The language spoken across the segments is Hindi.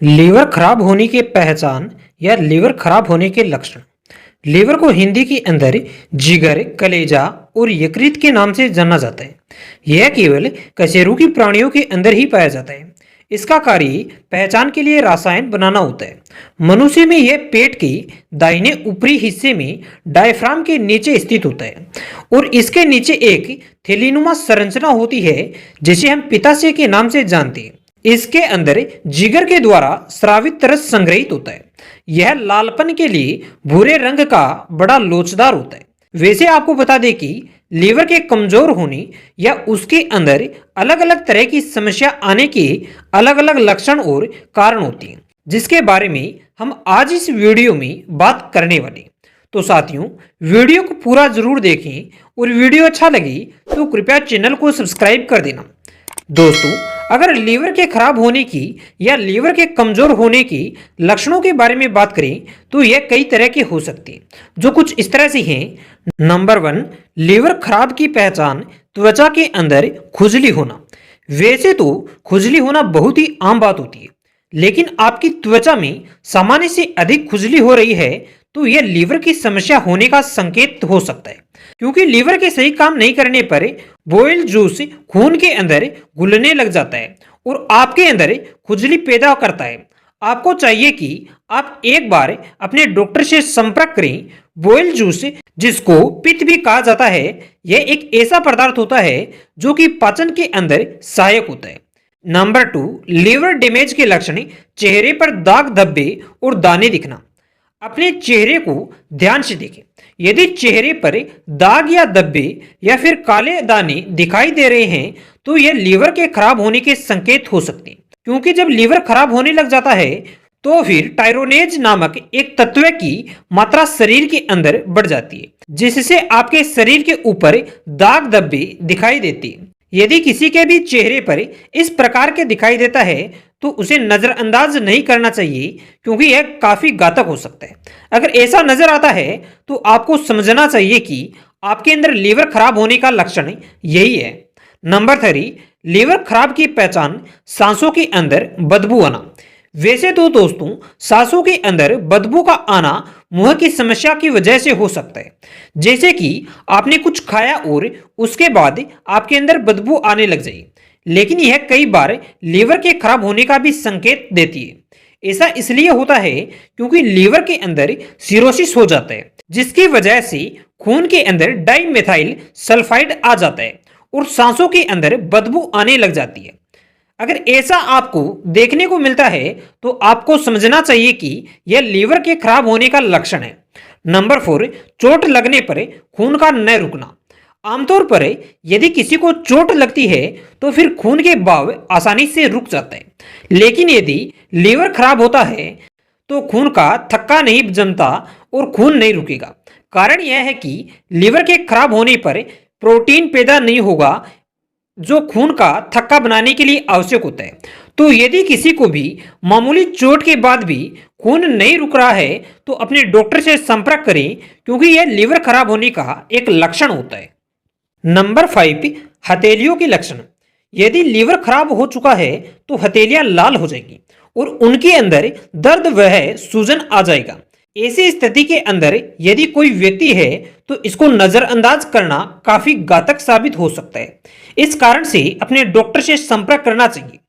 लीवर खराब होने की पहचान या लीवर खराब होने के लक्षण। लीवर को हिंदी के अंदर जिगर, कलेजा और यकृत के नाम से जाना जाता है। यह केवल कशेरुकी प्राणियों के अंदर ही पाया जाता है। इसका कार्य पहचान के लिए रसायन बनाना होता है। मनुष्य में यह पेट के दाहिने ऊपरी हिस्से में डायफ्राम के नीचे स्थित होता है और इसके नीचे एक थैलीनुमा संरचना होती है जिसे हम पित्ताशय के नाम से जानते हैं। इसके अंदर जिगर के द्वारा स्रावित रस संग्रहित होता है। यह लालपन के लिए भूरे रंग का बड़ा लोचदार होता है। वैसे आपको बता दें कि लीवर के कमजोर होने या उसके अंदर अलग अलग तरह की समस्या आने के अलग अलग लक्षण और कारण होते हैं, जिसके बारे में हम आज इस वीडियो में बात करने वाले। तो साथियों, वीडियो को पूरा जरूर देखें और वीडियो अच्छा लगे तो कृपया चैनल को सब्सक्राइब कर देना। दोस्तों, अगर लीवर के खराब होने की या लीवर के कमजोर होने की लक्षणों के बारे में बात करें तो यह कई तरह के हो सकते हैं, जो कुछ इस तरह से हैं। नंबर 1, लीवर खराब की पहचान त्वचा के अंदर खुजली होना। वैसे तो खुजली होना बहुत ही आम बात होती है, लेकिन आपकी त्वचा में सामान्य से अधिक खुजली हो रही है तो यह लीवर की समस्या होने का संकेत हो सकता है, क्योंकि लीवर के सही काम नहीं करने पर बोइल जूस खून के अंदर घुलने लग जाता है और आपके अंदर खुजली पैदा करता है। आपको चाहिए कि आप एक बार अपने डॉक्टर से संपर्क करें। बोइल जूस, जिसको पित्त भी कहा जाता है, यह एक ऐसा पदार्थ होता है जो कि पाचन के अंदर सहायक होता है। नंबर 2, लीवर डैमेज के लक्षण। चेहरे पर दाग, धब्बे और दाने दिखना। अपने चेहरे को ध्यान से देखें। यदि चेहरे पर दाग या धब्बे या फिर काले दाने दिखाई दे रहे हैं तो यह लीवर के खराब होने के संकेत हो सकते हैं, क्योंकि जब लीवर खराब होने लग जाता है तो फिर टायरोनेज नामक एक तत्व की मात्रा शरीर के अंदर बढ़ जाती है, जिससे आपके शरीर के ऊपर दाग, धब्बे दिखाई देते हैं। यदि किसी के भी चेहरे पर इस प्रकार के दिखाई देता है तो उसे नजरअंदाज नहीं करना चाहिए, क्योंकि यह काफी घातक हो सकता है। अगर ऐसा नजर आता है तो आपको समझना चाहिए कि आपके अंदर लीवर खराब होने का लक्षण यही है। नंबर 3, लीवर खराब की पहचान सांसों के अंदर बदबू आना। वैसे तो दोस्तों, सांसों के अंदर बदबू का आना मुंह की समस्या की वजह से हो सकता है, जैसे कि आपने कुछ खाया और उसके बाद आपके अंदर बदबू आने लग जाए, लेकिन यह कई बार लीवर के खराब होने का भी संकेत देती है। ऐसा इसलिए होता है क्योंकि लीवर के अंदर सिरोसिस हो जाता है, जिसकी वजह से खून के अंदर डाइमेथाइल सल्फाइड आ जाता है और सांसों के अंदर बदबू आने लग जाती है। अगर ऐसा आपको देखने को मिलता है तो आपको समझना चाहिए कि यह लीवर के खराब होने का लक्षण है। नंबर 4, चोट लगने पर खून का न रुकना। आमतौर पर यदि किसी को चोट लगती है तो फिर खून के बहाव आसानी से रुक जाता है, लेकिन यदि लीवर खराब होता है तो खून का थक्का नहीं जमता और खून नहीं रुकेगा। कारण यह है कि लीवर के खराब होने पर प्रोटीन पैदा नहीं होगा जो खून का थक्का बनाने के लिए आवश्यक होता है। तो यदि किसी को भी मामूली चोट के बाद भी खून नहीं रुक रहा है तो अपने डॉक्टर से संपर्क करें, क्योंकि यह लीवर खराब होने का एक लक्षण होता है। नंबर 5, हथेलियों के लक्षण। यदि लीवर खराब हो चुका है तो हथेलियां लाल हो जाएंगी और उनके अंदर दर्द वह सूजन आ जाएगा। ऐसी स्थिति के अंदर यदि कोई व्यक्ति है तो इसको नजरअंदाज करना काफी घातक साबित हो सकता है। इस कारण से अपने डॉक्टर से संपर्क करना चाहिए।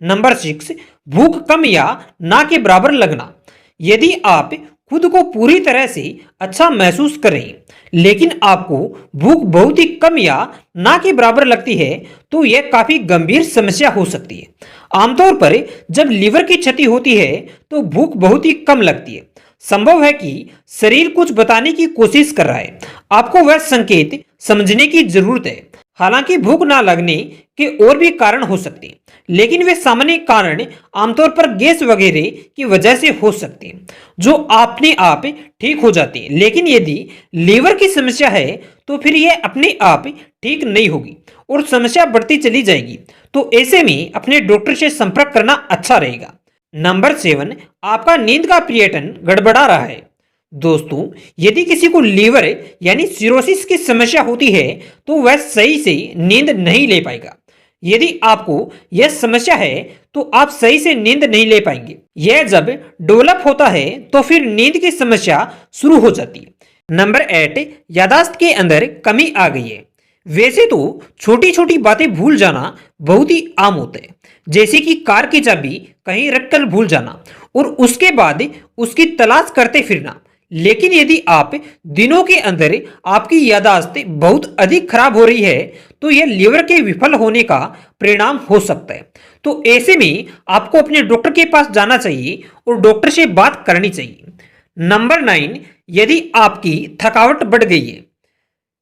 नंबर 6, भूख कम या ना के बराबर लगना। यदि आप खुद को पूरी तरह से अच्छा महसूस कर रहे हैं लेकिन आपको भूख बहुत ही कम या ना के बराबर लगती है तो यह काफी गंभीर समस्या हो सकती है। आमतौर पर जब लीवर की क्षति होती है तो भूख बहुत ही कम लगती है। संभव है कि शरीर कुछ बताने की कोशिश कर रहा है, आपको वह संकेत समझने की जरूरत है। हालांकि भूख ना लगने के और भी कारण हो सकते हैं, लेकिन वे सामान्य कारण आमतौर पर गैस वगैरह की वजह से हो सकते हैं, जो अपने आप ठीक हो जाते हैं। लेकिन यदि लीवर की समस्या है तो फिर यह अपने आप ठीक नहीं होगी और समस्या बढ़ती चली जाएगी। तो ऐसे में अपने डॉक्टर से संपर्क करना अच्छा रहेगा। नंबर 7, आपका नींद का पैटर्न गड़बड़ा रहा है। दोस्तों, यदि किसी को लीवर यानी सिरोसिस की समस्या होती है तो वह सही से नींद नहीं ले पाएगा। यदि आपको यह समस्या है तो आप सही से नींद नहीं ले पाएंगे। यह जब डेवलप होता है तो फिर नींद की समस्या शुरू हो जाती है। नंबर 8, यादाश्त के अंदर कमी आ गई है। वैसे तो छोटी छोटी बातें भूल जाना बहुत ही आम होता है, जैसे कि कार की चाबी कहीं रखकर भूल जाना और उसके बाद उसकी तलाश करते फिरना। लेकिन यदि आप दिनों के अंदर आपकी यादाश्त बहुत अधिक खराब हो रही है तो यह लीवर के विफल होने का परिणाम हो सकता है। तो ऐसे में आपको अपने डॉक्टर के पास जाना चाहिए और डॉक्टर से बात करनी चाहिए। नंबर 9, यदि आपकी थकावट बढ़ गई है।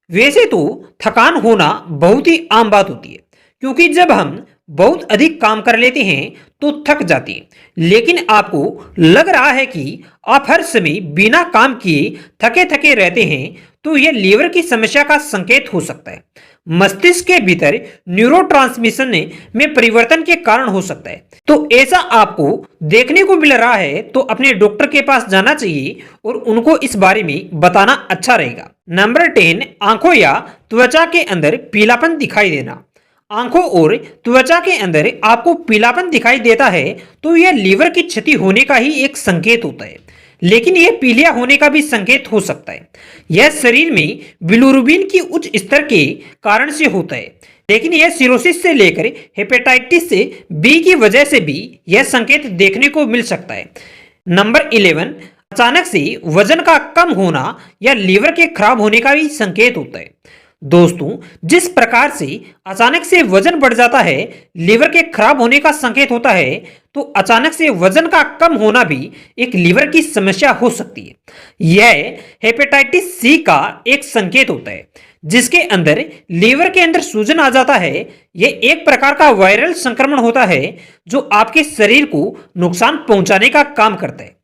वैसे तो थकान होना बहुत ही आम बात होती है, क्योंकि जब हम बहुत अधिक काम कर लेते हैं तो थक जाते हैं। लेकिन आपको लग रहा है कि आप हर समय बिना काम किए थके थके रहते हैं तो यह लीवर की समस्या का संकेत हो सकता है। मस्तिष्क के भीतर न्यूरोट्रांसमिशन में परिवर्तन के कारण हो सकता है। तो ऐसा आपको देखने को मिल रहा है तो अपने डॉक्टर के पास जाना चाहिए और उनको इस बारे में बताना अच्छा रहेगा। नंबर 10, आंखों या त्वचा के अंदर पीलापन दिखाई देना। आंखों और त्वचा के अंदर आपको पीलापन दिखाई देता है तो यह लीवर की क्षति होने का ही एक संकेत होता है, लेकिन यह पीलिया होने का भी संकेत हो सकता है। यह शरीर में बिलिरुबिन की उच्च स्तर के कारण से होता है, लेकिन यह सिरोसिस से लेकर हेपेटाइटिस से बी की वजह से भी यह संकेत देखने को मिल सकता है। नंबर 11, अचानक से वजन का कम होना या लीवर के खराब होने का भी संकेत होता है। दोस्तों, जिस प्रकार से अचानक से वजन बढ़ जाता है लीवर के खराब होने का संकेत होता है, तो अचानक से वजन का कम होना भी एक लीवर की समस्या हो सकती है। यह हेपेटाइटिस सी का एक संकेत होता है, जिसके अंदर लीवर के अंदर सूजन आ जाता है। यह एक प्रकार का वायरल संक्रमण होता है जो आपके शरीर को नुकसान पहुंचाने का काम करता है।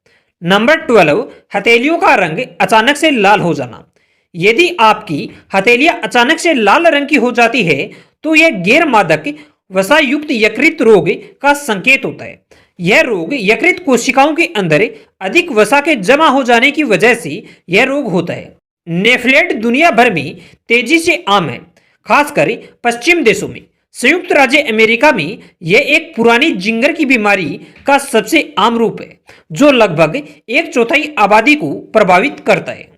नंबर 12, हथेलियों का रंग अचानक से लाल हो जाना। यदि आपकी हथेलियां अचानक से लाल रंग की हो जाती है तो यह गैर मादक वसा युक्त यकृत रोग का संकेत होता है। यह रोग यकृत कोशिकाओं के अंदर अधिक वसा के जमा हो जाने की वजह से यह रोग होता है। नेफ्लेट दुनिया भर में तेजी से आम है, खासकर पश्चिम देशों में। संयुक्त राज्य अमेरिका में यह एक पुरानी जिंगर की बीमारी का सबसे आम रूप है जो लगभग 1/4 आबादी को प्रभावित करता है।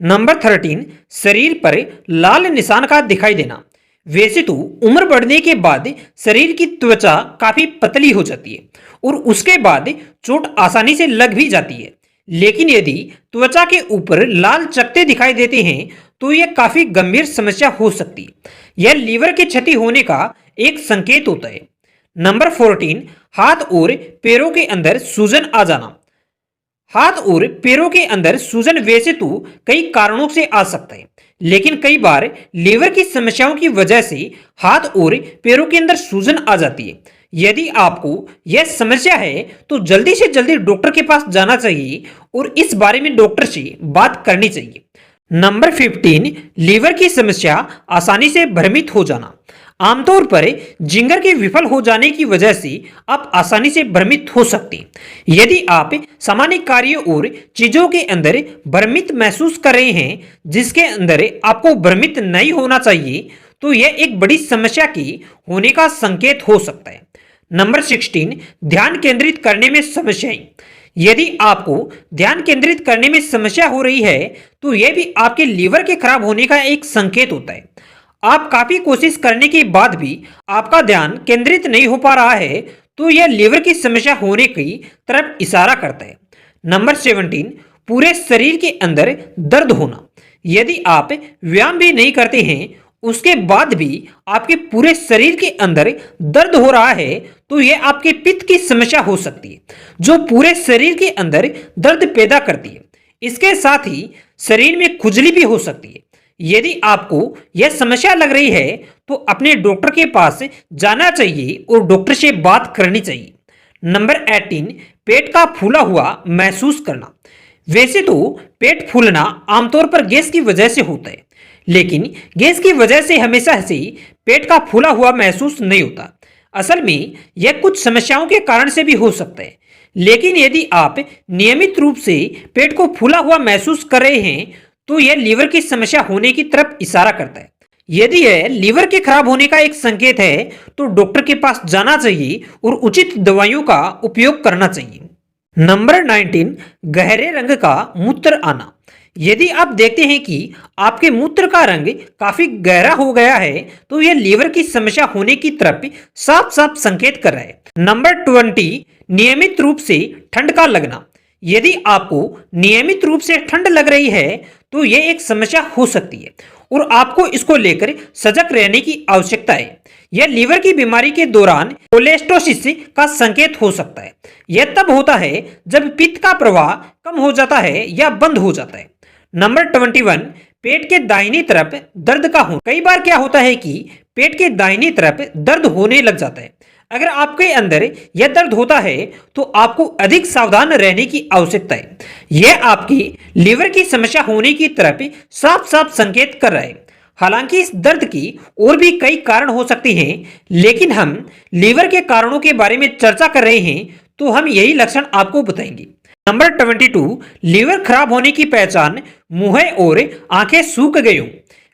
नंबर 13, शरीर पर लाल निशान का दिखाई देना। वैसे तो उम्र बढ़ने के बाद शरीर की त्वचा काफी पतली हो जाती है और उसके बाद चोट आसानी से लग भी जाती है, लेकिन यदि त्वचा के ऊपर लाल चकत्ते दिखाई देते हैं तो यह काफी गंभीर समस्या हो सकती है। यह लीवर की क्षति होने का एक संकेत होता है। नंबर 14, हाथ और पैरों के अंदर सूजन आ जाना। हाथ और पैरों के अंदर सूजन वैसे तो कई कारणों से आ सकता है, लेकिन कई बार लीवर की समस्याओं की वजह से हाथ और पैरों के अंदर सूजन आ जाती है। यदि आपको यह समस्या है तो जल्दी से जल्दी डॉक्टर के पास जाना चाहिए और इस बारे में डॉक्टर से बात करनी चाहिए। नंबर 15, लीवर की समस्या आसानी से भ्रमित हो जाना। आमतौर पर जिंगर के विफल हो जाने की वजह से आप आसानी से भ्रमित हो सकते हैं। यदि आप सामान्य कार्यों और चीजों के अंदर भ्रमित महसूस कर रहे हैं जिसके अंदर आपको भ्रमित नहीं होना चाहिए, तो यह एक बड़ी समस्या की होने का संकेत हो सकता है। नंबर 16, ध्यान केंद्रित करने में समस्याएं। यदि आपको ध्यान केंद्रित करने में समस्या हो रही है तो यह भी आपके लीवर के खराब होने का एक संकेत होता है। आप काफी कोशिश करने के बाद भी आपका ध्यान केंद्रित नहीं हो पा रहा है तो यह लीवर की समस्या होने की तरफ इशारा करता है। नंबर 17, पूरे शरीर के अंदर दर्द होना। यदि आप व्यायाम भी नहीं करते हैं उसके बाद भी आपके पूरे शरीर के अंदर दर्द हो रहा है तो यह आपके पित्त की समस्या हो सकती है जो पूरे शरीर के अंदर दर्द पैदा करती है। इसके साथ ही शरीर में खुजली भी हो सकती है। यदि आपको यह समस्या लग रही है तो अपने डॉक्टर के पास जाना चाहिए और डॉक्टर से बात करनी चाहिए। नंबर 18, पेट का फूला हुआ महसूस करना। वैसे तो पेट फूलना आमतौर पर गैस की वजह से होता है, लेकिन गैस की वजह से हमेशा से पेट का फूला हुआ महसूस नहीं होता। असल में यह कुछ समस्याओं के कारण से भी हो सकता है, लेकिन यदि आप नियमित रूप से पेट को फूला हुआ महसूस कर रहे हैं तो यह लीवर की समस्या होने की तरफ इशारा करता है। यदि यह लीवर के खराब होने का एक संकेत है तो डॉक्टर के पास जाना चाहिए और उचित दवाइयों का उपयोग करना चाहिए। नंबर 19, गहरे रंग का मूत्र आना। यदि आप देखते हैं कि आपके मूत्र का रंग काफी गहरा हो गया है तो यह लीवर की समस्या होने की तरफ साफ साफ संकेत कर रहा है। नंबर 20, नियमित रूप से ठंड का लगना। यदि आपको नियमित रूप से ठंड लग रही है तो यह एक समस्या हो सकती है और आपको इसको लेकर सजग रहने की आवश्यकता है। यह लीवर की बीमारी के दौरान कोलेस्टोसिस का संकेत हो सकता है। यह तब होता है जब पित्त का प्रवाह कम हो जाता है या बंद हो जाता है। नंबर 21, पेट के दाहिनी तरफ दर्द का होना। कई बार क्या होता है कि पेट के दाहिनी तरफ दर्द होने लग जाता है। अगर आपके अंदर यह दर्द होता है तो आपको अधिक सावधान रहने की आवश्यकता है। यह आपकी लीवर की समस्या होने की तरफ साफ साफ संकेत कर रहा है। हालांकि इस दर्द की और भी कई कारण हो सकते हैं, लेकिन हम लीवर के कारणों के बारे में चर्चा कर रहे हैं तो हम यही लक्षण आपको बताएंगे। नंबर 22, लीवर खराब होने की पहचान मुंह और आंखें सूख गई हो।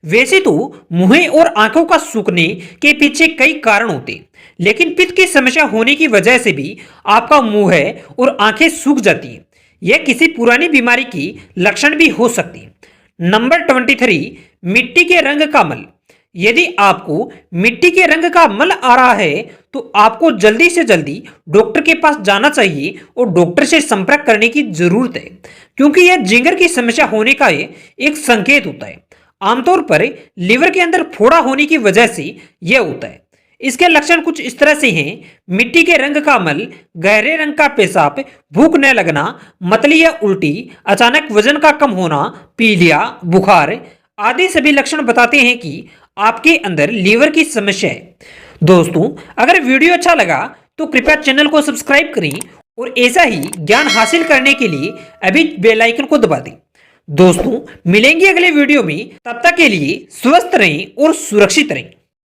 वैसे तो मुंह और आंखों का सूखने के पीछे कई कारण होते हैं, लेकिन पित्त की समस्या होने की वजह से भी आपका मुंह और आंखें सूख जाती है। यह किसी पुरानी बीमारी की लक्षण भी हो सकती है। नंबर 23, मिट्टी के रंग का मल। यदि आपको मिट्टी के रंग का मल आ रहा है तो आपको जल्दी से जल्दी डॉक्टर के पास जाना चाहिए और डॉक्टर से संपर्क करने की जरूरत है, क्योंकि यह जिगर की समस्या होने का एक संकेत होता है। आमतौर पर लीवर के अंदर फोड़ा होने की वजह से यह होता है। इसके लक्षण कुछ इस तरह से हैं: मिट्टी के रंग का मल, गहरे रंग का पेशाब, भूख न लगना, मतली या उल्टी, अचानक वजन का कम होना, पीलिया, बुखार आदि सभी लक्षण बताते हैं कि आपके अंदर लीवर की समस्या है। दोस्तों, अगर वीडियो अच्छा लगा तो कृपया चैनल को सब्सक्राइब करें और ऐसा ही ज्ञान हासिल करने के लिए अभी बेल आइकन को दबा दें। दोस्तों, मिलेंगे अगले वीडियो में, तब तक के लिए स्वस्थ रहें और सुरक्षित रहें।